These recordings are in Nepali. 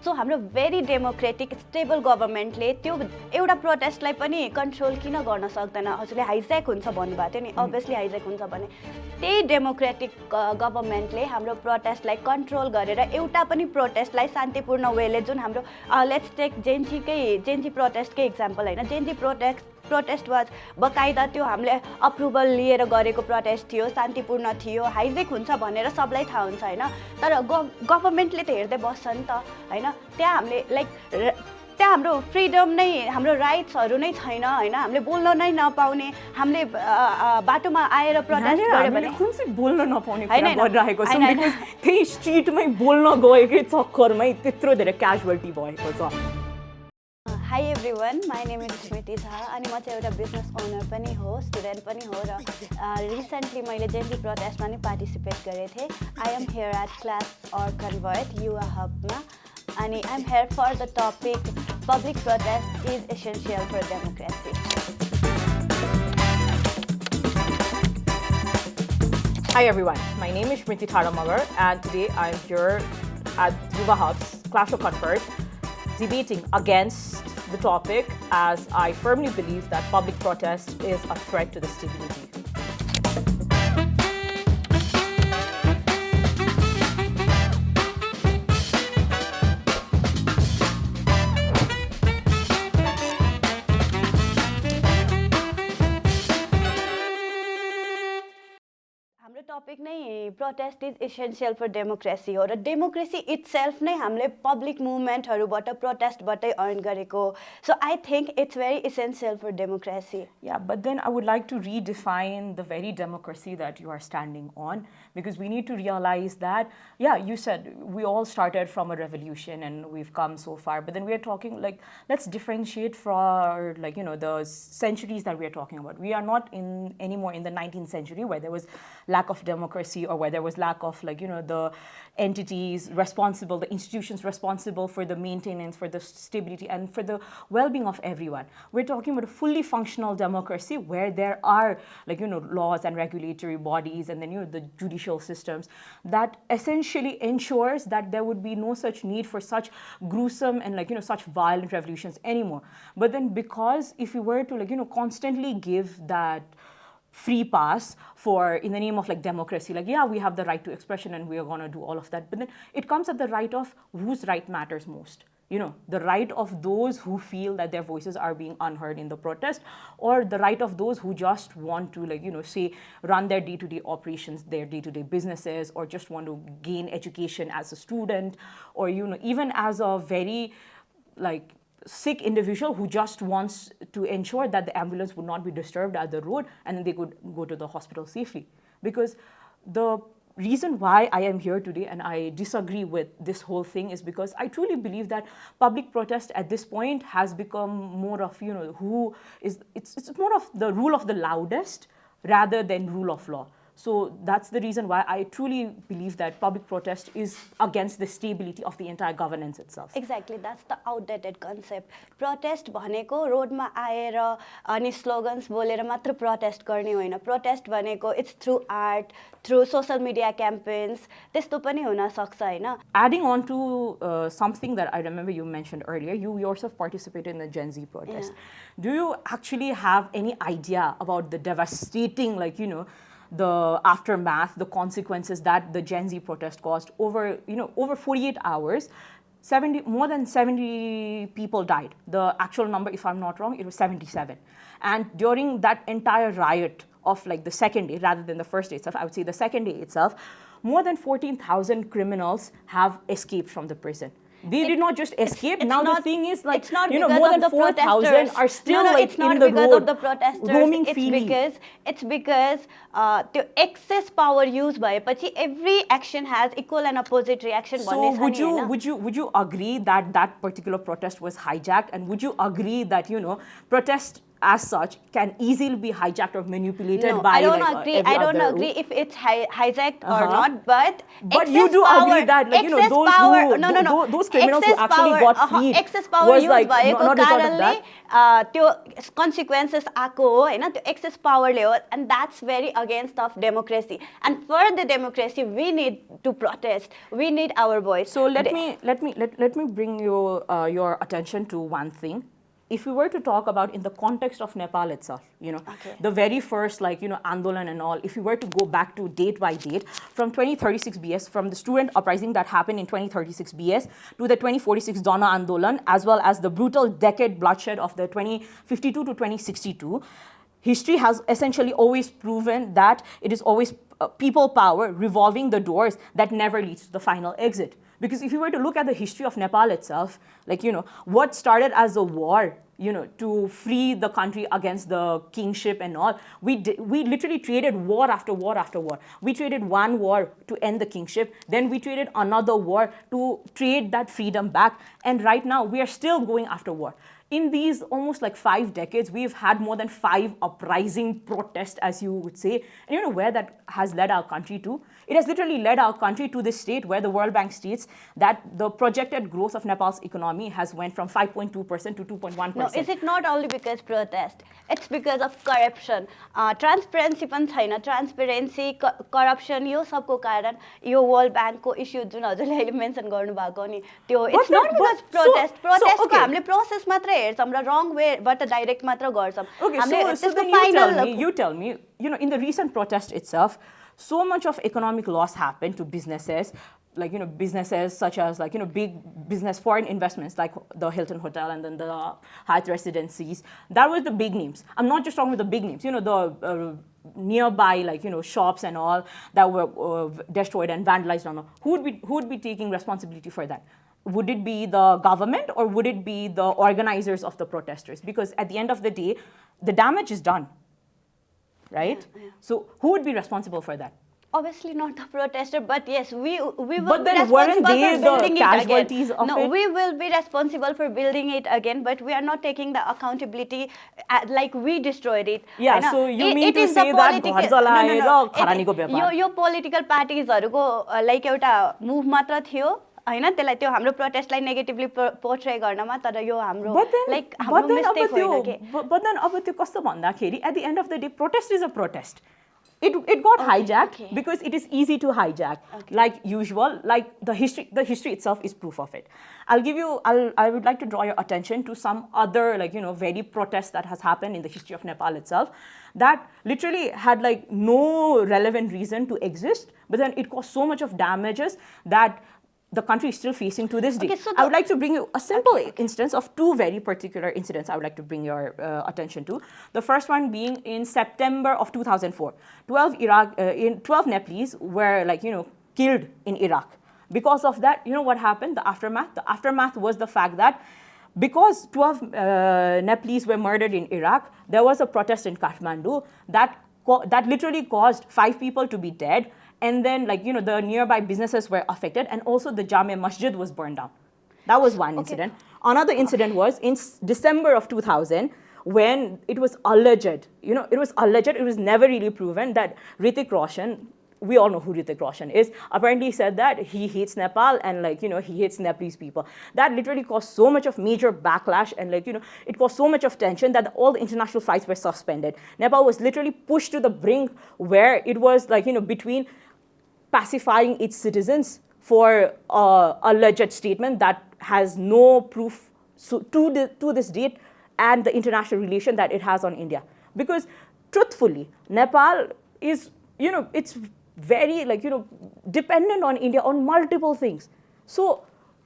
सो हाम्रो भेरी डेमोक्रेटिक स्टेबल गभर्मेन्टले त्यो एउटा प्रोटेस्टलाई पनि कन्ट्रोल किन गर्न सक्दैन हजुरले हाइज्याक हुन्छ भन्नुभएको थियो नि अभियसली हाइज्याक हुन्छ भने त्यही डेमोक्रेटिक गभर्मेन्टले हाम्रो प्रोटेस्टलाई कन्ट्रोल गरेर एउटा पनि प्रोटेस्टलाई शान्तिपूर्ण वेले जुन हाम्रो लेट्स टेक जेन्जी प्रोटेस्टकै इक्जाम्पल होइन जेन्जी प्रोटेस्ट वाज बकाइदा त्यो हामीले अप्रुभल लिएर गरेको प्रोटेस्ट थियो शान्तिपूर्ण थियो हाइजेक हुन्छ भनेर सबलाई थाहा हुन्छ होइन तर गभर्मेन्टले त हेर्दै बस्छ नि त होइन त्यहाँ हामीले लाइक त्यहाँ हाम्रो फ्रिडम नै हाम्रो राइट्सहरू नै छैन होइन हामीले बोल्न नै नपाउने हामीले बाटोमा आएर प्रोटेस्ट गर्यो भने कुन चाहिँ बोल्न नपाउने कुरा गरिरहेको छौँ बिकज त्यही स्ट्रिटमै बोल्न गएकै चक्करमै त्यत्रो धेरै क्याजुअलिटी भएको छ Hi everyone, my name is Smriti अनि म चाहिँ एउटा बिजनेस ओनर पनि हो स्टुडेन्ट पनि हो र रिसेन्टली मैले जेन्जी प्रोटेस्टमा नि पार्टिसिपेट गरेको थिएँ I am here at class or convert युवाहबमा अनि I am here for the topic public protest is essential for democracy Hi everyone, my name is Smriti Magar and today I am here at Yuwahub's Clash of Convert debating against the topic as I firmly believe that public protest is a threat to the stability. Topic नै protest is essential for democracy हो र डेमोक्रेसी इट्सेल्फ नै हामीले पब्लिक मुभमेन्टहरूबाट प्रोटेस्टबाटै अर्न गरेको so I think it's very essential for democracy Yeah, but then I would like to redefine the very democracy that you are standing on because we need to realize that, yeah, you said we all started from a revolution and we've come so far, but then we are talking like, let's differentiate for like, you know, the centuries that we are talking about. We are not anymore in the 19th century where there was lack of democracy or where there was lack of like, you know, the entities responsible, the institutions responsible for the maintenance, for the stability and for the well-being of everyone. We're talking about a fully functional democracy where there are like, you know, laws and regulatory bodies and then, you know, the judicial systems that essentially ensures that there would be no such need for such gruesome and like, you know, such violent revolutions anymore. But then because if we were to like, you know, constantly give that free pass for in the name of like democracy, like yeah, we have the right to expression and we are going to do all of that, but then it comes at the right of whose right matters most, you know, the right of those who feel that their voices are being unheard in the protest or the right of those who just want to like, you know, say run their day-to-day operations, their day-to-day businesses or just want to gain education as a student or, you know, even as a very like sick individual who just wants to ensure that the ambulance would not be disturbed at the road and then they could go to the hospital safely. Because the reason why I am here today and I disagree with this whole thing is because I truly believe that public protest at this point has become more of, you know, it's more of the rule of the loudest rather than rule of law. So that's the reason why I truly believe that public protest is against the stability of the entire governance itself. Exactly, that's the outdated concept. Protest भनेको रोडमा आएर अनि slogans बोलेर मात्र protest गर्ने होइन. Protest भनेको it's through art, through social media campaigns. त्यस्तो पनि हुन सक्छ हैन. Adding on to something that I remember you mentioned earlier, you yourself participated in the Gen Z protest. Yeah. Do you actually have any idea about the devastating, like, you know, the aftermath, the consequences that the Gen Z protest caused over, you know, over 48 hours, more than 70 people died. The actual number, if I'm not wrong, it was 77. And during that entire riot of like the second day, rather than the first day itself, I would say the second day itself, more than 14,000 criminals have escaped from the prison. They did not just escape. Now the thing is, like, you know, more than 4,000 are still like in the road, roaming freely. It's because the excess power used by every action has equal and opposite reaction. So would you agree that that particular protest was hijacked, and would you agree that, you know, protest as such can easily be hijacked or manipulated No, by I don't like, agree. every I don't other agree group. if it's hijacked or not. But you do power, agree that like, you know, excess those power, who no. those criminals who Excess actually power, got freed excess power was use like भएको not result of कारणले that. त्यो consequences आको हो हैन त्यो excess power ले हो, and that's very against of democracy. And for the democracy we need to protest. We need our voice. So let me bring your attention to one thing. If we were to talk about in the context of Nepal itself, you know, the very first like, you know, Andolan and all, if we were to go back to date by date, from 2036 BS, from the student uprising that happened in 2036 BS to the 2046 Dona Andolan, as well as the brutal decade bloodshed of the 2052 to 2062, history has essentially always proven that it is always people power revolving the doors that never leads to the final exit. Because if you were to look at the history of Nepal itself, like, you know, what started as a war, you know, to free the country against the kingship and all, we literally traded war after war after war. We traded one war to end the kingship, then we traded another war to trade that freedom back, and right now we are still going after war. In these almost like 5 decades, we've had more than 5 uprising protests, as you would say. And you know where that has led our country to? It has literally led our country to this state where the World Bank states that the projected growth of Nepal's economy has went from 5.2% to 2.1%. No, is it not only because protest? It's because of corruption. Transparency पनि छैन. Transparency, corruption, यो सबको कारण यो World Bank को issue जुन हजुरले अहिले मेन्सन गर्नुभएको नि त्यो it's not because protest. Protest को हामीले process मात्रै हेर्छौँ र wrong way बाट direct मात्र गर्छौँ. Okay, so then you tell me, you know, in the recent protest itself, so much of economic loss happened to businesses, like, you know, businesses such as like, you know, big business foreign investments like the Hilton Hotel and then the Hyatt Residencies. That was the big names. I'm not just talking about the big names, you know, the nearby, like, you know, shops and all that were destroyed and vandalized and all. Who would be taking responsibility for that? Would it be the government or would it be the organizers of the protesters? Because at the end of the day, the damage is done, right? Yeah. So who would be responsible for that? Obviously not the protester, but yes, we will but be then responsible weren't they for building the casualties it again. of No, it? we will be responsible for building it again, but we are not taking the accountability like we destroyed it. Yeah, so you mean to say that यो पोलिटिकल पार्टिजहरुको लाइक एउटा मुभ मात्र थियो हैन त्यसलाई त्यो हाम्रो प्रोटेस्टलाई नेगेटिभली पोर्ट्रे गर्नमा तर यो हाम्रो लाइक हाम्रो मिस्टेक होइन के but then अब त्यो कस्तो भन्दाखेरि at the end of the day protest is a protest. It got hijacked because it is easy to hijack, like usual. Like the history itself is proof of it. I would like to draw your attention to some other, like, you know, very protest that has happened in the history of Nepal itself that literally had like no relevant reason to exist, but then it caused so much of damages that the country is still facing to this day. Okay, so I would like to bring you a simple instance of 2 very particular incidents I would like to bring your attention to. The first one being in September of 2004. 12 Nepalese were, like, you know, killed in Iraq. Because of that, you know what happened? The aftermath? The aftermath was the fact that because 12 Nepalese were murdered in Iraq, there was a protest in Kathmandu that literally caused 5 people to be dead. And then, like, you know, the nearby businesses were affected, and also the Jamia Masjid was burned down. That was one incident. Another incident was in December of 2000, when it was alleged, you know, it was never really proven that Hrithik Roshan, we all know who Hrithik Roshan is, apparently said that he hates Nepal and, like, you know, he hates Nepalese people. That literally caused so much of major backlash and, like, you know, it caused so much of tension that all the international flights were suspended. Nepal was literally pushed to the brink where it was, like, you know, between pacifying its citizens for alleged statement that has no proof to this date and the international relation that it has on India. Because truthfully, Nepal is, you know, it's very, like, you know, dependent on India on multiple things. So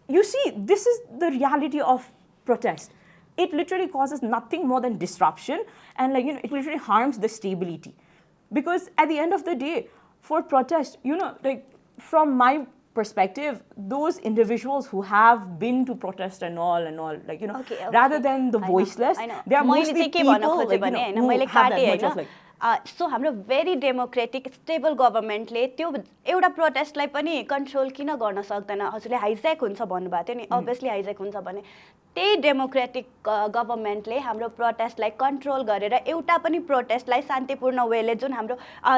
you see, this is the reality of protest. It literally causes nothing more than disruption and, like, you know, it literally harms the stability. Because at the end of the day, for protest, you know, like, from my perspective, those individuals who have been to protest and all, like, you know, rather than the voiceless, they are mostly people, like, you know, who have that much of, like, so हाम्रो भेरी डेमोक्रेटिक स्टेबल गभर्मेन्टले त्यो एउटा प्रोटेस्टलाई पनि कन्ट्रोल किन गर्न सक्दैन? हजुरले हाइज्याक हुन्छ भन्नुभएको थियो नि, अभियसली हाइज्याक हुन्छ भने त्यही डेमोक्रेटिक गभर्मेन्टले हाम्रो प्रोटेस्टलाई कन्ट्रोल गरेर एउटा पनि प्रोटेस्टलाई शान्तिपूर्ण वेले जुन हाम्रो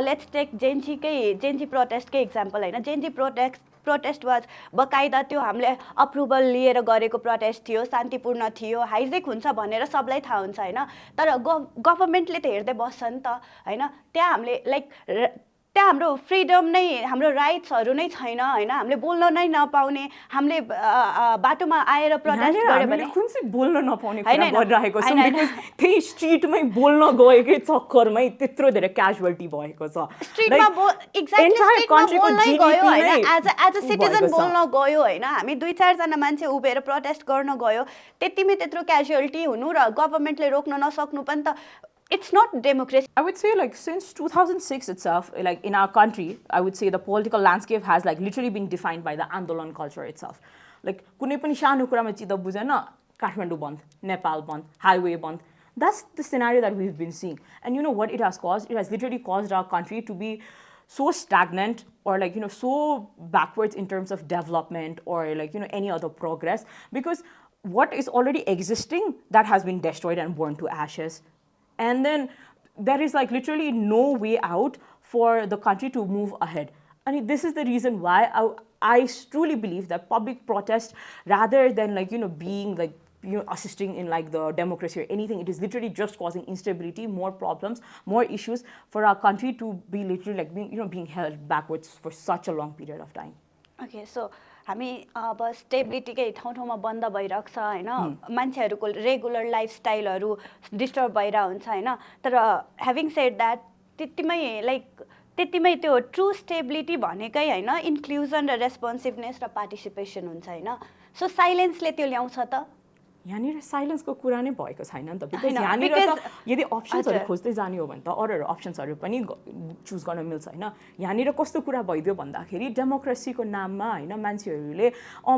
लेट्स टेक जेन्जी प्रोटेस्टकै इक्जाम्पल होइन, जेन्जी प्रोटेस्ट वाज बकाइदा त्यो हामीले अप्रुभल लिएर गरेको प्रोटेस्ट थियो, शान्तिपूर्ण थियो, हाइजेक हुन्छ भनेर सबलाई थाहा हुन्छ होइन। तर गभर्मेन्टले त हेर्दै बस्छ नि त होइन। त्यहाँ हामीले लाइक त्यहाँ हाम्रो फ्रिडम नै, हाम्रो राइट्सहरू नै छैन होइन, हामीले बोल्न नै नपाउने, हामीले बाटोमा आएर प्रोटेस्ट गर्यो भने कुन चाहिँ बोल्न नपाउने कुरा गरिरहेको छौँ, बिकज त्यही स्ट्रिटमै बोल्न गएकै चक्करमै त्यत्रो धेरै क्याजुअलिटी भएको छ। स्ट्रिटमा एक्ज्याक्टली बोल्नै गयो होइन, एज अ सिटिजन बोल्न गयो होइन, हामी 2-4 जना मान्छे उभिएर प्रोटेस्ट गर्न गयो, त्यतिमै त्यत्रो क्याजुअलिटी हुनु र गभर्मेन्टले रोक्न नसक्नु पनि त it's not democracy. I would say like since 2006 itself, like in our country, I would say the political landscape has like literally been defined by the Andolan culture itself. Like कुनै पनि सानो कुरामा चित्त बुझेन, काठमाडौँ बन्द, नेपाल बन्द, highway बन्द. That's the scenario that we've been seeing. And you know what it has caused? It has literally caused our country to be so stagnant or like, you know, so backwards in terms of development or like, you know, any other progress, because what is already existing, that has been destroyed and burned to ashes. And then there is like literally no way out for the country to move ahead. And this is the reason why I truly believe that public protest, rather than like, you know, being like, you know, assisting in like the democracy or anything, it is literally just causing instability, more problems, more issues for our country to be literally like being, you know, being held backwards for such a long period of time. Okay, so हामी अब स्टेबिलिटीकै ठाउँ ठाउँमा बन्द भइरहेको छ होइन, मान्छेहरूको रेगुलर लाइफस्टाइलहरू डिस्टर्ब भइरहेको हुन्छ होइन। तर ह्याभिङ सेड द्याट त्यतिमै त्यो ट्रु स्टेबिलिटी भनेकै होइन इन्क्लुजन र रेस्पोन्सिभनेस र पार्टिसिपेसन हुन्छ होइन। सो साइलेन्सले त्यो ल्याउँछ त? यहाँनिर साइलेन्सको कुरा नै भएको छैन नि त, बिकज यहाँनिर त यदि अप्सन्सहरू खोज्दै जाने हो भने त अरूहरू अप्सन्सहरू पनि चुज गर्न मिल्छ होइन। यहाँनिर कस्तो कुरा भइदियो भन्दाखेरि डेमोक्रेसीको नाममा होइन मान्छेहरूले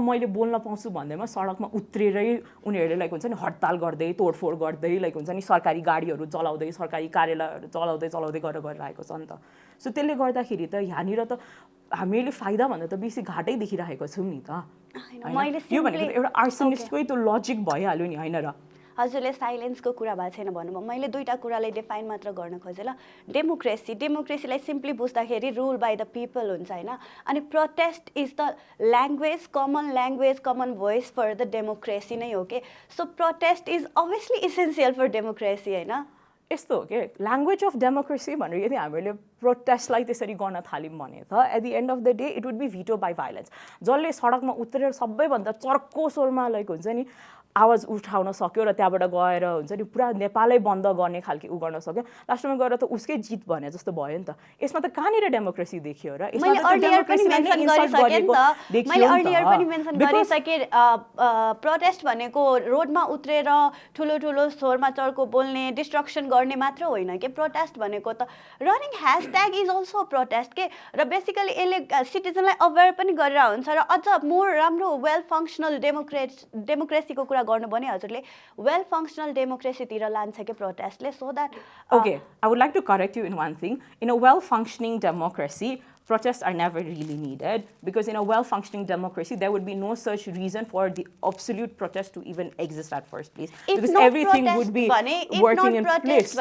मैले बोल्न पाउँछु भन्दैमा सडकमा उत्रेरै उनीहरूले लाइक हुन्छ नि हडताल गर्दै तोडफोड गर्दै लाइक हुन्छ नि सरकारी गाडीहरू चलाउँदै सरकारी कार्यालयहरू चलाउँदै गरिरहेको छ नि त। सो त्यसले गर्दाखेरि त यहाँनिर त हामीले फाइदा भन्दा त बेसी घाटै देखिरहेको छौँ नि त। यो भनेको त एउटा आर्सनिस्टकै त लजिक भइहाल्यो नि होइन र। हजुरले साइलेन्सको कुरा भएको छैन भन्नुभयो, मैले दुईवटा कुरालाई डिफाइन मात्र गर्न खोजेँ ल। डेमोक्रेसीलाई सिम्पली बुझ्दाखेरि रुल बाई द पिपल हुन्छ होइन, अनि protest is the language, common voice for the democracy नै हो के। So protest is obviously essential for democracy होइन। यस्तो हो कि ल्याङ्ग्वेज अफ डेमोक्रेसी भनेर यदि हामीले प्रोटेस्टलाई त्यसरी गर्न थाल्यौँ भने त at the end of the day it would be veto by violence. जसले सडकमा उत्रेर सबैभन्दा चर्को स्वरमा लाइक हुन्छ नि आवाज उठाउन सक्यो र त्यहाँबाट गएर हुन्छ नि पुरा नेपालै बन्द गर्ने खालको उ गर्न सक्यो, लास्टमा गएर त उसकै जित भने जस्तो भयो नि त। यसमा त कहाँनिर डेमोक्रेसी देखियो र? मैले अर्लियर पनि मेन्सन गरिसकेँ प्रोटेस्ट भनेको रोडमा उत्रेर ठुलो स्वरमा चर्को बोल्ने डिस्ट्रक्सन गर्ने मात्र होइन कि। प्रोटेस्ट भनेको त running hashtag is also protest के, र बेसिकली यसले सिटिजनलाई अवेर पनि गरेर हुन्छ र अझ मोर राम्रो वेल फङ्सनल डेमोक्रेसीको कुरा गर्नु भने हजुरले वेल फङ्सनल डेमोक्रेसीतिर लान्छ के प्रोटेस्टले। So that Okay, I would like to correct you in one thing. In a well-functioning democracy, protests are never really needed, because in a well-functioning democracy, there would be no such reason for the absolute protest to even exist at first place, because everything would be working in place.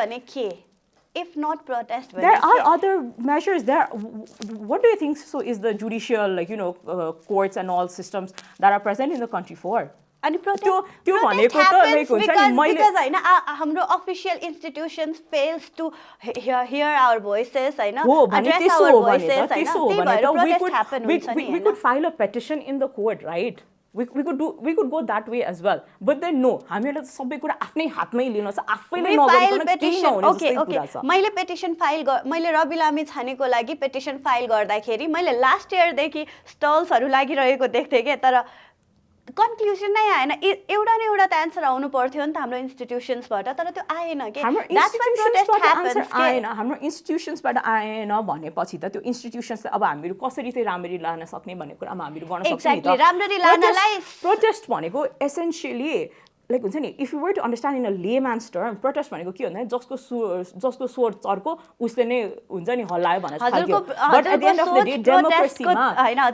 If not protest, there are other measures there. What do you think so is the judicial, like, you know, courts and all systems that are present in the country for? अनि त्यो भनेको त लाइक हुन्छ नि मैले हैन हाम्रो official institutions fails to hear our voices हैन, एड्रेस आवर भोइसेस हैन, त्यही भएर प्रोटेस्ट ह्यापन हुन्छ नि। we could file a petition in the court, right? We could go that way as well, but then no, हामीहरुले सबै कुरा आफ्नै हातमै लिन छ, आफैले नगरिकन केही नहुने जस्तै कुरा छ। मैले पेटिसन मैले रवि लामी छानेको लागि पेटिसन फाइल गर्दाखेरि मैले लास्ट इयर देखि स्टल्सहरु लागिरहेको देख्थे के, तर कन्क्लुजन नै आएन। एउटा न एउटा त एन्सर आउनु पर्थ्यो नि त हाम्रो इन्स्टिट्युसन्सबाट, तर त्यो आएन के। हाम्रो इन्स्टिट्युसन्सबाट आएन भनेपछि त त्यो इन्स्टिट्युसन्सले अब हामीहरु कसरी चाहिँ राम्ररी लान सक्ने भन्ने कुरामा हामीहरु गर्न सक्छौँ नि त। राम्ररी लानलाई प्रोटेस्ट भनेको एसेन्शियली लाइक हुन्छ नि if you were to understand in a layman's term protest भनेको के भन्दा जसको स्वर चर्को उसले नै हुन्छ नि हल्लायो भनेर खालको but at the end of the day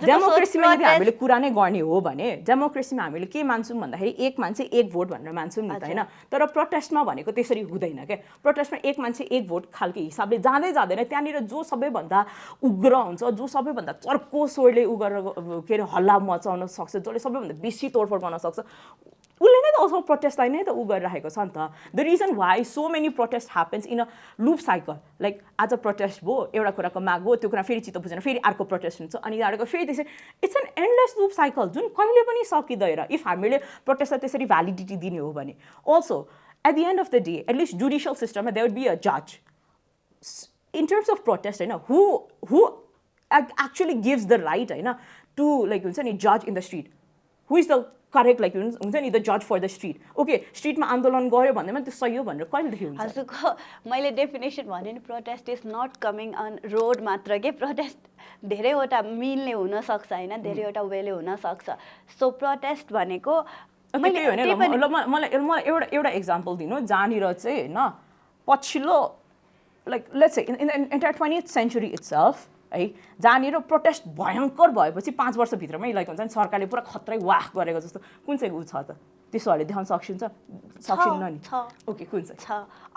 डेमोक्रेसीमा यदि हामीले कुरा नै गर्ने हो भने डेमोक्रेसीमा हामीले के मान्छौँ भन्दाखेरि एक मान्छे एक भोट भनेर मान्छौँ नि त होइन तर प्रोटेस्टमा भनेको त्यसरी हुँदैन क्या प्रोटेस्टमा एक मान्छे एक भोट खालको हिसाबले जाँदै जाँदैन त्यहाँनिर जो सबैभन्दा उग्र हुन्छ जो सबैभन्दा चर्को स्वरले उ गरेर के अरे हल्ला मचाउन सक्छ जसले सबैभन्दा बेसी तोडफोड गर्न सक्छ उसले नै त असल प्रोटेस्टलाई नै त उ गरिरहेको छ नि त the reason why so many protest happens in a loop cycle like आज प्रोटेस्ट भयो एउटा कुराको माग भयो त्यो कुरा फेरि चित्त बुझेन फेरि अर्को प्रोटेस्ट हुन्छ अनि अर्को फेरि त्यसरी it's an endless loop cycle जुन कहिले पनि सकिँदैन इफ हामीले प्रोटेस्टलाई त्यसरी भ्यालिडिटी दिने हो भने also at the end of the day at least judicial सिस्टममा देयर वुड बी अ जज इन टर्म्स अफ प्रोटेस्ट होइन who actually gives the right होइन टु लाइक हुन्छ नि जज in the street who is the correct like हुन्छ नि द जज फर द स्ट्रिट ओके स्ट्रिटमा आन्दोलन गऱ्यो भन्दैमा त्यो सही हो भनेर कहिलेदेखि हुन्छ हजुरको मैले डेफिनेसन भने नि protest is not coming on road मात्र के प्रोटेस्ट धेरैवटा मिलले हुनसक्छ होइन धेरैवटा वेले हुनसक्छ सो प्रोटेस्ट भनेको मलाई एउटा इक्जाम्पल दिनु जहाँनिर चाहिँ होइन पछिल्लो like let's say in entire 20th century itself है जहाँनिर प्रोटेस्ट भयङ्कर भएपछि 5 वर्षभित्रमै लाइक हुन्छ नि सरकारले पुरा खत्रै वाह गरेको जस्तो कुन चाहिँ ऊ छ त त्यसोहरूले देखाउन सकिन्न नि ओके कुन चाहिँ छ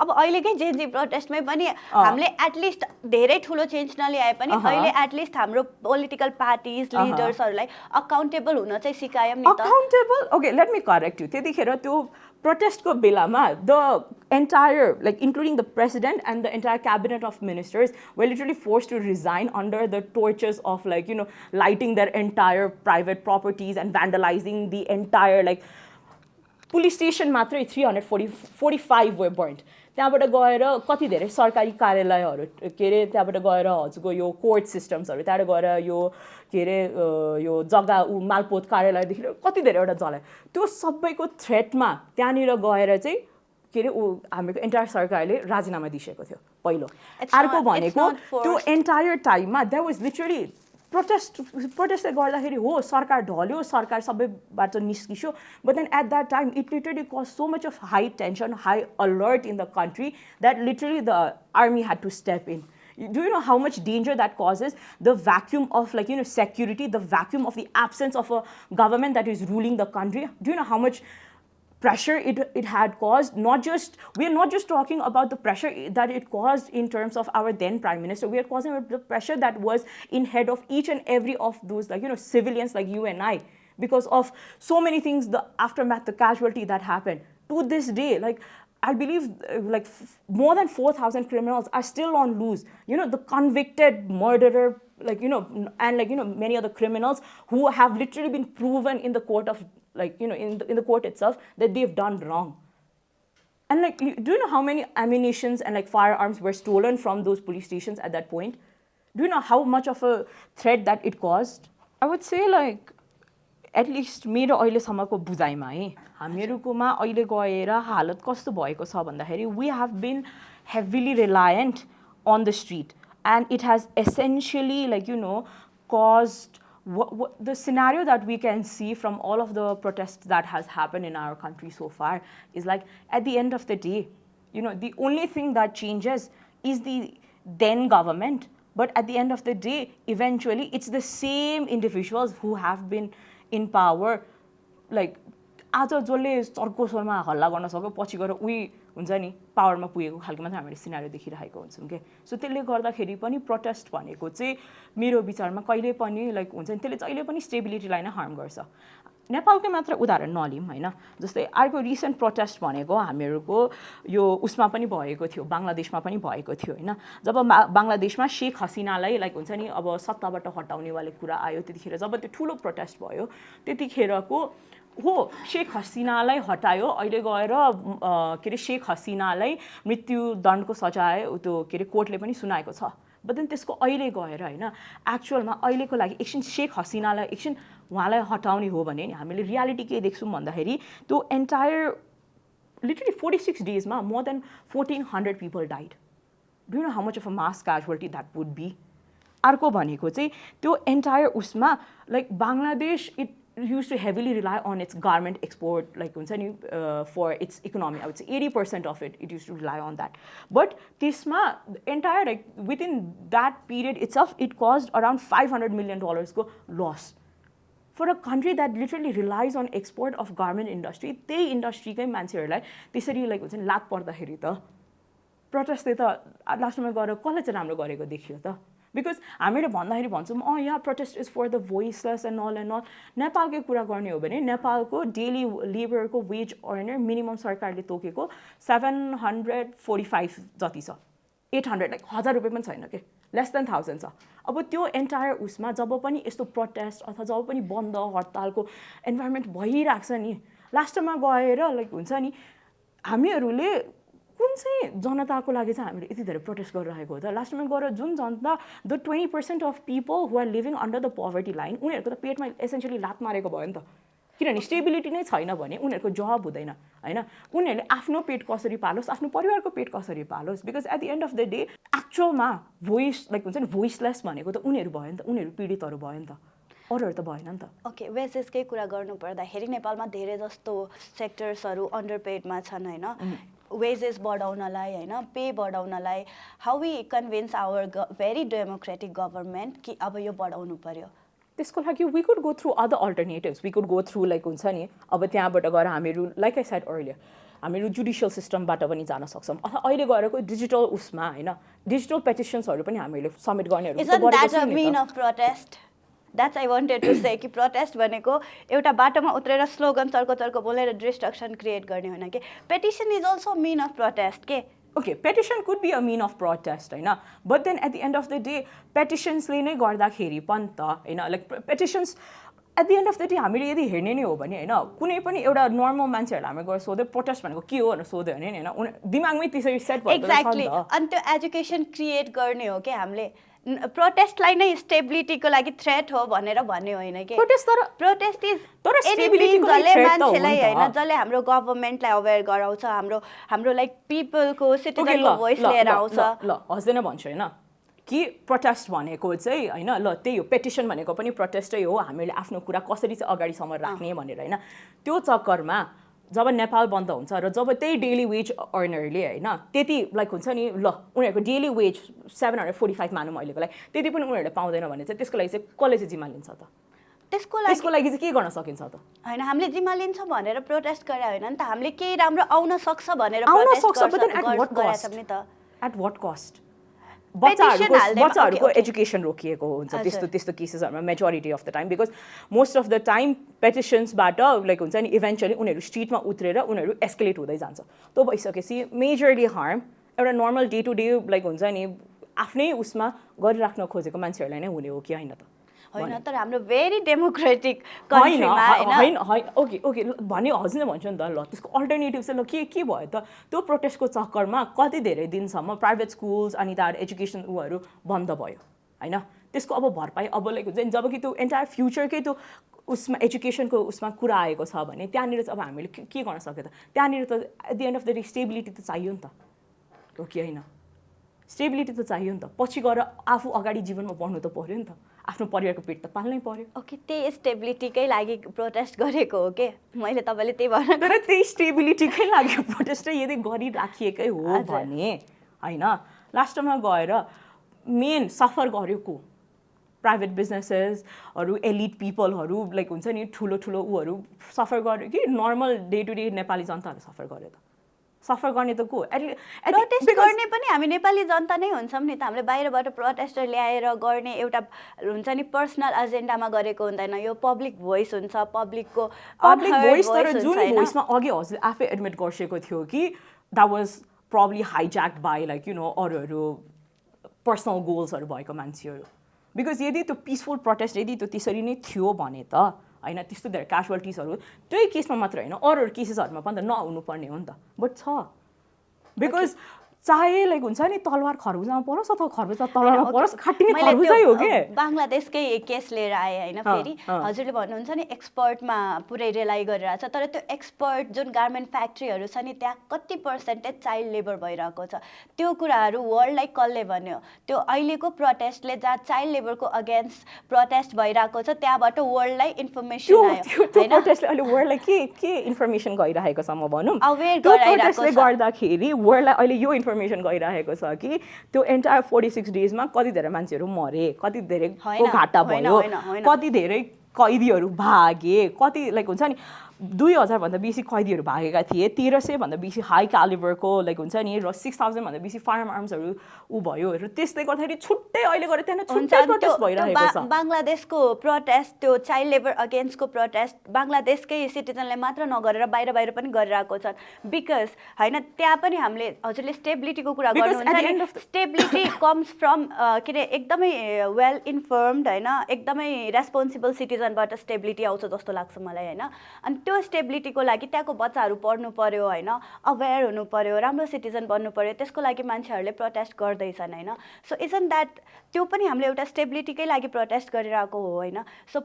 अब अहिलेकै जेन्जी प्रोटेस्टमै पनि हामीले एटलिस्ट धेरै ठुलो चेन्ज नल्याए पनि अहिले एटलिस्ट हाम्रो पोलिटिकल पार्टिज लिडर्सहरूलाई अकाउन्टेबल हुन चाहिँ सिकायौँ नि त accountable okay let me correct you त्यतिखेर त्यो प्रोटेस्टको बेलामा the entire, like including the president and the entire cabinet of ministers, were literally forced to resign under the torches of like, you know, lighting their entire private properties and vandalizing the entire like police station मात्रै 345 were burnt. त्यहाँबाट गएर कति धेरै सरकारी कार्यालयहरू के अरे त्यहाँबाट गएर हजुरको यो कोर्ट सिस्टम्सहरू त्यहाँबाट गएर यो के अरे यो जग्गा मालपोत कार्यालयदेखि कति धेरैवटा जलायो त्यो सबैको थ्रेटमा त्यहाँनिर गएर चाहिँ के अरे हाम्रो एन्टायर सरकारले राजीनामा दिइसकेको थियो पहिलो अर्को भनेको त्यो एन्टायर टाइममा द्याट वाज लिटरली प्रोटेस्टले गर्दाखेरि हो सरकार ढल्यो सरकार सबैबाट निस्कियो but then at that time it literally cause so much of high tension high alert in the country that literally the army had to step in. Do you know how much danger that causes? The vacuum of like, you know, security, the vacuum of the absence of a government that is ruling the country. Do you know how much pressure it had caused? We are not just talking about the pressure that it caused in terms of our then prime minister. We are causing the pressure that was in head of each and every of those, like, you know, civilians like you and I, because of so many things, the aftermath, the casualty that happened. To this day, like, I believe like more than 4,000 criminals are still on loose. You know, the convicted murderer, like, you know, and like, you know, many other criminals who have literally been proven in the court of, like, you know, in the court itself that they've done wrong. And like, do you know how many ammunitions and like firearms were stolen from those police stations at that point? Do you know how much of a threat that it caused? I would say like, at least मेरो अहिलेसम्मको बुझाइमा है हामीहरुकोमा अहिले गएर हालत कस्तो भएको छ भन्दाखेरि we have been heavily reliant on the street and it has essentially like, you know, caused the scenario that we can see from all of the protests that has happened in our country so far is like at the end of the day, you know, the only thing that changes is the then government, but at the end of the day eventually it's the same individuals who have been in power, like आज जसले चर्को स्वरमा हल्ला गर्न सक्यो पछि गएर उही हुन्छ नि पावरमा पुगेको खालको मात्र हामीले सिनारियो देखिरहेको हुन्छौँ के सो त्यसले गर्दाखेरि पनि प्रोटेस्ट भनेको चाहिँ मेरो विचारमा कहिले पनि लाइक हुन्छ नि त्यसले जहिले पनि स्टेबिलिटीलाई नै हार्म गर्छ नेपालकै मात्र उदाहरण नलिउँ हैन जस्तै अर्को रिसेन्ट प्रोटेस्ट भनेको हामीहरुको यो उसमा पनि भएको थियो बंगलादेशमा पनि भएको थियो हैन जब बंगलादेशमा शेख हसिनालाई लाइक हुन्छ नि अब सत्ताबाट हटाउने वाले कुरा आयो त्यतिखेर जब त्यो ठुलो प्रोटेस्ट भयो त्यतिखेरको हो शेख हसिनालाई हटायो अहिले गएर के रे शेख हसिनालाई मृत्युदण्डको सजाय त्यो के रे कोर्टले पनि सुनाएको छ बट देन त्यसको अहिले गएर हैन एक्चुअलमा अहिलेको लागि एकछिन शेख हसिनालाई एकछिन उहाँलाई हटाउने हो भने नि हामीले रियालिटी के देख्छौं भन्दाखेरि त्यो एन्टायर लिटरली 46 डेजमा more than 1400 people died. Do you know how much of a mass casualty that would be? अर्को भनेको चाहिँ त्यो एन्टायर उसमा like Bangladesh used to heavily rely on its garment export, like for its economy. I would say 80% of it used to rely on that. But त्यसमा entire, like within that period itself, it caused around $500 million loss. For a country that literally relies on export of garment industry, त्यही इन्डस्ट्रीकै मान्छेहरूलाई त्यसरी लाइक हुन्छ नि लात पर्दाखेरि त प्रोटेस्टले त लास्टमा गएर कसले चाहिँ राम्रो गरेको देखियो त बिकज हामीले भन्दाखेरि भन्छौँ यहाँ protest is for the voiceless and all नेपालकै कुरा गर्ने हो भने नेपालको डेली लेबरको वेज अर्नर मिनिमम सरकारले तोकेको 745 जति छ 800 लाइक 1000 रुपियाँ पनि छैन के लेस देन 1000 छ अब त्यो एन्टायर उसमा जब पनि यस्तो प्रोटेस्ट अथवा जब पनि बन्द हडतालको इन्भाइरोमेन्ट भइरहेको छ नि लास्टमा गएर लाइक हुन्छ नि हामीहरूले कुन चाहिँ जनताको लागि चाहिँ हामीले यति धेरै प्रोटेस्ट गरिरहेको हो त लास्टमा गएर जुन जनता the 20% of people who are living under the poverty line उनीहरूको त पेटमा एसेन्सियली लात मारेको भयो नि त किनभने स्टेबिलिटी नै छैन भने उनीहरूको जब हुँदैन हैन उनीहरूले आफ्नो पेट कसरी पालोस् आफ्नो परिवारको पेट कसरी पालोस् because at the end of the day एक्चुअलमा भोइस लाइक हुन्छ नि भोइसलेस भनेको त उनीहरू भयो नि त उनीहरू पीडितहरू भयो नि त अरूहरू त भएन नि त ओके वेजेसकै कुरा गर्नु पर्दाखेरि नेपालमा धेरै जस्तो सेक्टर्सहरू अन्डर पेडमा छन् हैन वेजेस बढाउनलाई हैन पे बढाउनलाई how we convince our very democratic government कि अब यो बढाउनु पर्यो त्यसको लागि we could go through other alternatives we could go through like हुन्छ नि अब त्यहाँबाट गएर हामीहरू लाइक आई सेड अर्लियर हामीहरू जुडिसियल सिस्टमबाट पनि जान सक्छौँ अथवा अहिले गएको डिजिटल उसमा हैन डिजिटल पेटिसन्सहरू पनि हामीले सबमिट गर्नेहरू That's I wanted to say कि प्रोटेस्ट भनेको एउटा बाटोमा उत्रेर स्लोगन चर्को बोलेर डिस्ट्रक्सन क्रिएट गर्ने होइन कि petition is also mean of protest के Okay, petition could be a mean of protest, होइन but then at the end of the day petitions-ले नै गर्दाखेरि पनि त होइन like petitions at the end of the day हामीले यदि हेर्ने नै हो भने होइन कुनै पनि एउटा नर्मल मान्छेहरूलाई हामी गएर सोध्यो प्रोटेस्ट भनेको के हो भनेर सोध्यो भने होइन दिमागमै त्यसरी सेट भएको छ नि त अनि त्यो एजुकेसन क्रिएट गर्ने हो कि हामीले प्रोटेस्टलाई नै स्टेबिलिटीको लागि थ्रेट हो भनेर भन्ने होइन कि प्रोटेस्ट इज तर स्टेबिलिटीको लागि थ्रेट त मान्छेलाई हैन जसले हाम्रो गभर्नमेन्टलाई अवेयर गराउँछ हाम्रो लाइक पिपलको सिटिजनको भोइस लिएर आउँछ ल हस्दैन भन्छु हैन कि प्रोटेस्ट भनेको चाहिँ हैन ल त्यही हो पेटिसन भनेको पनि प्रोटेस्टै हो हामीले आफ्नो कुरा कसरी चाहिँ अगाडिसम्म राख्ने भनेर हैन त्यो चक्करमा जब नेपाल बन्द हुन्छ र जब त्यही डेली वेज अर्नरले हैन त्यति लाइक हुन्छ नि ल उनीहरूको डेली वेज 745 मानौँ अहिलेको लागि त्यति पनि उनीहरूले पाउँदैन भने चाहिँ त्यसको लागि चाहिँ कसले चाहिँ जिम्मा लिन्छ त त्यसको लागि चाहिँ के गर्न सकिन्छ त हैन हामीले जिम्मा लिन्छ भनेर प्रोटेस्ट गरे होइन नि त हामीले केही राम्रो आउन सक्छ भनेर प्रोटेस्ट नि त एट व्हाट कस्ट बच्चाहरूको एजुकेसन रोकिएको हुन्छ त्यस्तो केसेसहरूमा majority of the time because most of the time पेटिसन्सबाट लाइक हुन्छ नि इभेन्चुअली उनीहरू स्ट्रिटमा उत्रेर उनीहरू एस्केलेट हुँदै जान्छ त्यो भइसकेपछि मेजरली हार्म एउटा normal day to day like हुन्छ नि आफ्नै उसमा गरिराख्न खोजेको मान्छेहरूलाई नै हुने हो कि होइन त होइन तर हाम्रो भेरी डेमोक्रेटिक कन्ट्रीमा हैन ओके भने हजुर भन्छु नि त ल त्यसको अल्टरनेटिभ चाहिँ ल के भयो त त्यो प्रोटेस्टको चक्करमा कति धेरै दिनसम्म प्राइभेट स्कुल्स अनि त्यहाँबाट एजुकेसन उहरू बन्द भयो हैन त्यसको अब भरपाई अब लाइक हुन्छ नि जब कि त्यो एन्टायर फ्युचरकै त्यो उसमा एजुकेसनको उसमा कुरा आएको छ भने त्यहाँनिर चाहिँ अब हामीले के गर्न सक्यो त त्यहाँनिर त at the end of the day stability त चाहियो नि त हो कि होइन स्टेबिलिटी त चाहियो नि त पछि गएर आफू अगाडि जीवनमा बढ्नु त पर्यो नि त आफ्नो परिवारको पेट त पाल्नै पर्यो ओके त्यही स्टेबिलिटीकै लागि प्रोटेस्ट गरेको हो के मैले तपाईँले त्यही भन्न तर त्यही स्टेबिलिटीकै लागि प्रोटेस्ट यदि गरिराखिएकै हो भने होइन लास्टमा गएर मेन सफर गरेको प्राइभेट बिजनेसेसहरू एलिट पिपलहरू लाइक हुन्छ नि ठुलो ऊहरू सफर गर्यो कि normal day to day Nepali जनताहरू सफर गर्यो त सफर गर्ने त को प्रोटेस्ट गर्ने पनि हामी नेपाली जनता नै हुन्छौँ नि त हामीले बाहिरबाट प्रोटेस्टर ल्याएर गर्ने एउटा हुन्छ नि पर्सनल एजेन्डामा गरेको हुँदैन यो पब्लिक भोइस हुन्छ पब्लिक भोइस तर जुन भोइसमा अघि हजुरले आफै एडमिट गरिसकेको थियो कि that was probably hijacked by like you know अरूहरू पर्सनल गोल्सहरू भएको मान्छेहरू बिकज यदि त्यो पिसफुल प्रोटेस्ट यदि त्यो त्यसरी नै थियो भने त होइन त्यस्तो धेरै क्याजुअलिटिजहरू त्यही केसमा मात्र होइन अरू केसेसहरूमा पनि त नहुनुपर्ने हो नि त बट छ बिकज चाहे लाइक हुन्छ नि तलवार खरबुजामा परोस् अथवा खरबुजा तलवारमा परोस् काटिने खरबुजै हो के बङ्गलादेशकै केस लिएर आए होइन फेरि हजुरले भन्नुहुन्छ नि एक्सपोर्टमा पुरै रेलाइ गरिरहेछ तर त्यो एक्सपोर्ट जुन गार्मेन्ट फ्याक्ट्रीहरू छ नि त्यहाँ कति पर्सेन्टेज चाइल्ड लेबर भइरहेको छ त्यो कुराहरू वर्ल्डलाई कसले भन्यो त्यो अहिलेको प्रोटेस्टले जहाँ चाइल्ड लेबरको अगेन्स्ट प्रोटेस्ट भइरहेको छ त्यहाँबाट वर्ल्डलाई इन्फर्मेसन आयो होइन प्रोटेस्टले अहिले वर्ल्डलाई के इन्फर्मेसन गइरहेको छ म भनौँ अवेर गराइरहेको छ गर्दाखेरि वर्ल्डलाई अहिले यो इन्फर्मेसन गइरहेको छ कि त्यो एन्टायर 46 डेजमा कति धेरै मान्छेहरू मरे कति धेरैको घाटा भयो कति धेरै कैदीहरू भागे कति लाइक हुन्छ नि 2000 भन्दा बेसी कैदीहरू भागेका थिए 1300 भन्दा बेसी हाई क्यालिबरको लाइक हुन्छ नि र 6000 भन्दा बेसी फायरम आर्म्सहरू उ भयो र त्यसले गर्दाखेरि छुट्टै अहिले गरे त्यहाँ छुट्टै प्रोटेस्ट भइरहेको छ बङ्गलादेशको प्रोटेस्ट त्यो चाइल्ड लेबर अगेन्स्टको प्रोटेस्ट बङ्गलादेशकै सिटिजनले मात्र नगरेर बाहिर पनि गरिरहेको छन् बिकज होइन त्यहाँ पनि हामीले हजुरले स्टेबिलिटीको कुरा गर्नुहुन्छ नि स्टेबिलिटी कम्स फ्रम के अरे एकदमै वेल इन्फर्मड होइन एकदमै रेस्पोन्सिबल सिटिजनबाट स्टेबिलिटी आउँछ जस्तो लाग्छ मलाई होइन अनि त्यो स्टेबिलिटीको लागि त्यहाँको बच्चाहरू पढ्नु पर्यो होइन अवेर हुनु पर्यो राम्रो सिटिजन बन्नु पर्यो त्यसको लागि मान्छेहरूले प्रोटेस्ट गर्दैछन् होइन सो इजन्ट द्याट त्यो पनि हामीले एउटा स्टेबिलिटीकै लागि प्रोटेस्ट गरिरहेको हो होइन सो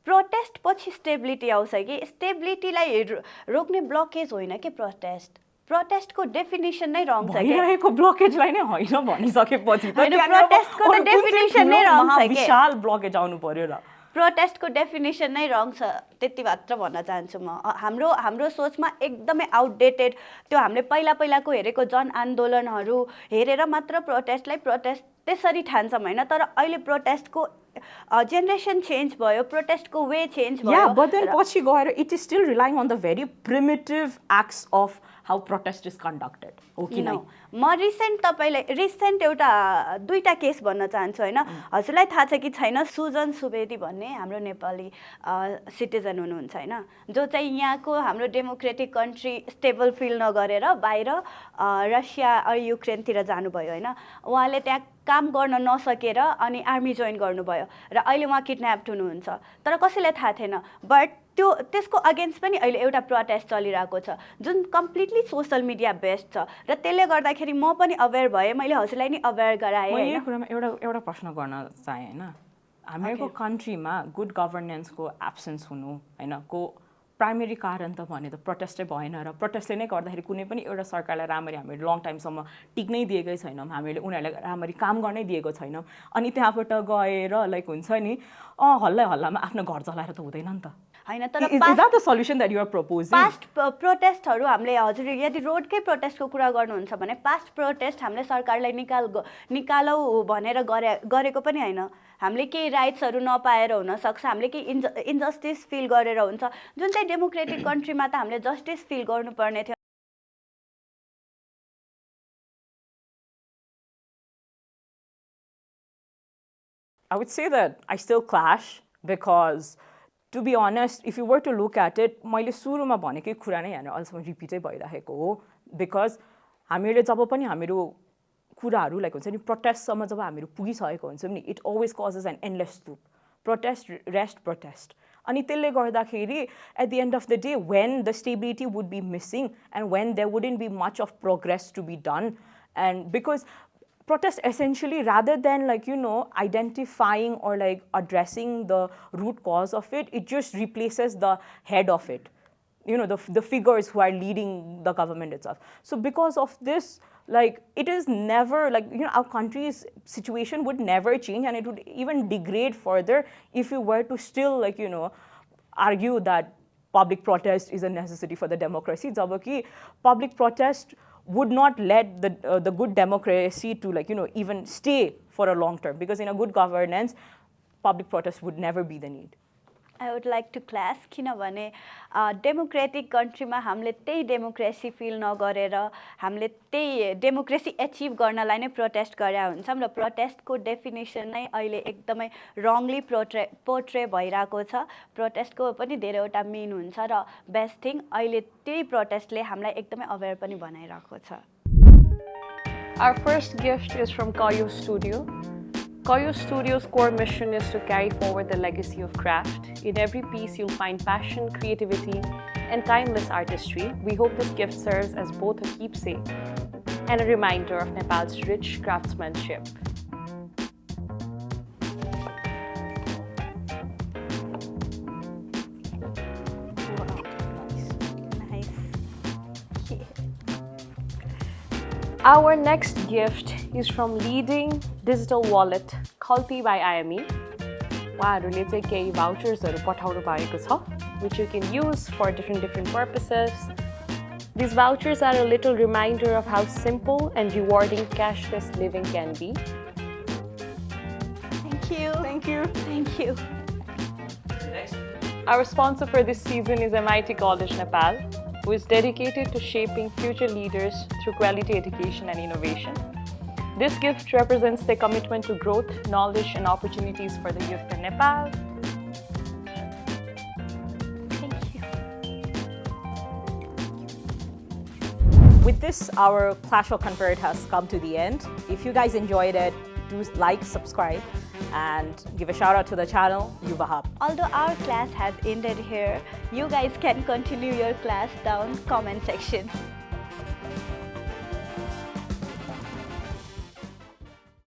प्रोटेस्ट पछि स्टेबिलिटी आउँछ कि स्टेबिलिटीलाई रोक्ने ब्लकेज होइन कि प्रोटेस्टको डेफिनेसन नै रङ छ भइरहेको ब्लकेजलाई नै होइन भनिसकेपछि त प्रोटेस्टको डेफिनेसन नै रङ छ के विशाल ब्लकेज आउनु पर्यो र प्रोटेस्टको डेफिनेसन नै रङ छ त्यति मात्र भन्न चाहन्छु म हाम्रो सोचमा एकदमै आउटडेटेड त्यो हामीले पहिलाको हेरेको जन आन्दोलनहरू हेरेर मात्र प्रोटेस्ट त्यसरी ठान्छौँ होइन तर अहिले प्रोटेस्टको जेनेरेसन चेन्ज भयो प्रोटेस्टको वे चेन्ज भयो बट देन पछि गएर it is still relying on the very primitive acts of how protest is conducted हो कि नै म रिसेन्ट एउटा दुईटा केस भन्न चाहन्छु होइन हजुरलाई थाहा छ कि छैन सुजन सुवेदी भन्ने हाम्रो नेपाली सिटिजन हुनुहुन्छ होइन जो चाहिँ यहाँको हाम्रो डेमोक्रेटिक कन्ट्री स्टेबल फिल नगरेर बाहिर रसिया युक्रेनतिर जानुभयो होइन उहाँले त्यहाँ काम गर्न नसकेर अनि आर्मी जोइन गर्नुभयो र अहिले उहाँ किडन्याप्ड हुनुहुन्छ तर कसैलाई थाहा थिएन बट त्यसको अगेन्स्ट पनि अहिले एउटा प्रोटेस्ट चलिरहेको छ जुन कम्प्लिटली सोसल मिडिया बेस्ड छ र त्यसले गर्दाखेरि म पनि अवेर भएँ मैले हजुरलाई नि अवेर गराएँ यो कुरामा एउटा प्रश्न गर्न चाहेँ होइन हामीहरूको कन्ट्रीमा गुड गभर्नेन्सको एब्सेन्स हुनु होइन को प्राइमेरी कारण त भने त प्रोटेस्टै भएन र प्रोटेस्टले नै गर्दाखेरि कुनै पनि एउटा सरकारलाई राम्ररी हामीले लङ टाइमसम्म टिक्नै दिएकै छैनौँ हामीले उनीहरूलाई राम्ररी काम गर्नै दिएको छैनौँ अनि त्यहाँबाट गएर लाइक हुन्छ नि हल्लामा आफ्नो घर चलाएर त हुँदैन नि त हैन तर is that the solution that you are proposing? Past प्रोटेस्टहरू हामीले हजुर यदि रोडकै प्रोटेस्टको कुरा गर्नुहुन्छ भने पास्ट प्रोटेस्ट हामीले सरकारलाई निकालौ भनेर गरेको पनि हैन हामीले केही राइट्सहरू नपाएर हुन सक्छ हामीले केही इन्जस्टिस फिल गरेर हुन्छ जुन चाहिँ डेमोक्रेटिक कन्ट्रीमा त हामीले जस्टिस फिल गर्नुपर्ने थियो I would say that I still clash because to be honest, if you were to look at it, मैले सुरुमा भनेकै कुरा नै यहाँ अहिलेसम्म रिपिटै भइरहेको हो because हामीले जब पनि हाम्रो कुराहरू लाइक हुन्छ नि प्रोटेस्टसम्म जब हामीहरू पुगिसकेको हुन्छौँ नि it always causes an endless loop. Protest. अनि त्यसले गर्दाखेरि at the end of the day when the stability would be missing and when there wouldn't be much of progress to be done and because protest essentially rather than like identifying or like addressing the root cause of it just replaces the head of it, the figures who are leading the government itself. So because of this, like it is never like our country's situation would never change and it would even degrade further if we were to still like argue that public protest is a necessity for the democracy. Jabaki public protest would not let the good democracy to like even stay for a long term because in a good governance public protest would never be the need. I would like to class किनभने डेमोक्रेटिक कन्ट्रीमा हामीले त्यही डेमोक्रेसी फिल नगरेर हामीले त्यही डेमोक्रेसी एचिभ गर्नलाई नै प्रोटेस्ट गरेका हुन्छौँ र प्रोटेस्टको डेफिनेसन नै अहिले एकदमै रङली पोर्ट्रे भइरहेको छ प्रोटेस्टको पनि धेरैवटा मिन हुन्छ र बेस्ट थिङ अहिले त्यही प्रोटेस्टले हामीलाई एकदमै अवेयर पनि बनाइरहेको छ. Our first gift is from Kayo Studio. Kayo Studio's core mission is to carry forward the legacy of craft. In every piece, you'll find passion, creativity, and timeless artistry. We hope this gift serves as both a keepsake and a reminder of Nepal's rich craftsmanship. Our next gift is from leading digital wallet Khalti by IME. उहाँहरूले चाहिँ केही vouchersहरू पठाउनु भएको छ, which you can use for different purposes. These vouchers are a little reminder of how simple and rewarding cashless living can be. Thank you. Thank you. Thank you. Next. Our sponsor for this season is MIT College Nepal, who is dedicated to shaping future leaders through quality education and innovation. This gift represents their commitment to growth, knowledge, and opportunities for the youth in Nepal. Thank you. With this, our Clash or Convert has come to the end. If you guys enjoyed it, do like, subscribe, and give a shout out to the channel, Yuwahub. Although our class has ended here, you guys can continue your class down comment section.